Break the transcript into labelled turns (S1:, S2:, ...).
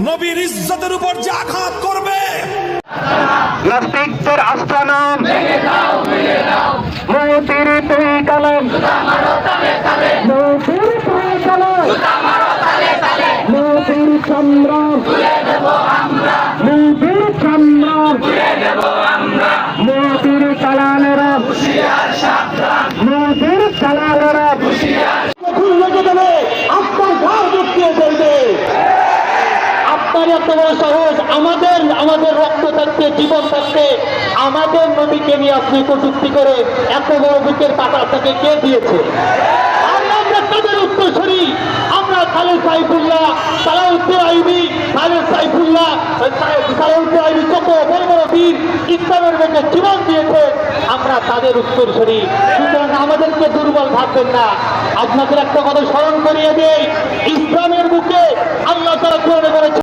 S1: নবীর ইজ্জতের উপর যে আঘাত করবে,
S2: নাস্তিকদের আস্তানা মোদির তুই কালাম, মোদির তুই কালাম, মোদির সংগ্রাম, মোদির সংগ্রাম, মোদির চালানেরা, মোদির চালানেরা লেগে দেবে, আপনার ঘর ঢুকিয়ে ফেলবে। আপনার এত বড় সাহস, আমাদের রক্ত থাকতে, জীবন থাকতে আমাদের নবীকে নিয়ে আপনি কটূক্তি করে এত বড় বুকের পাতা আপনাকে কে দিয়েছে? আমরা তাদের উত্তরসূরি, আমরা খালেদ সাইফুল্লাহ, সালাউদ্দিন আইয়ুবী, খালেদ সাইফুল্লাহ, সালাউদ্দিন আইয়ুবী কত বড় বড় বীর ইসলামের বুকে জীবন দিয়েছে, আমরা তাদের উত্তরসূরি। সুতরাং আমাদেরকে দুর্বল ভাববেন না। আপনাদের একটা কথা স্মরণ করিয়ে দেই, ইসলামের বুকে আল্লাহ তাআলা কোরআনে বলেছেন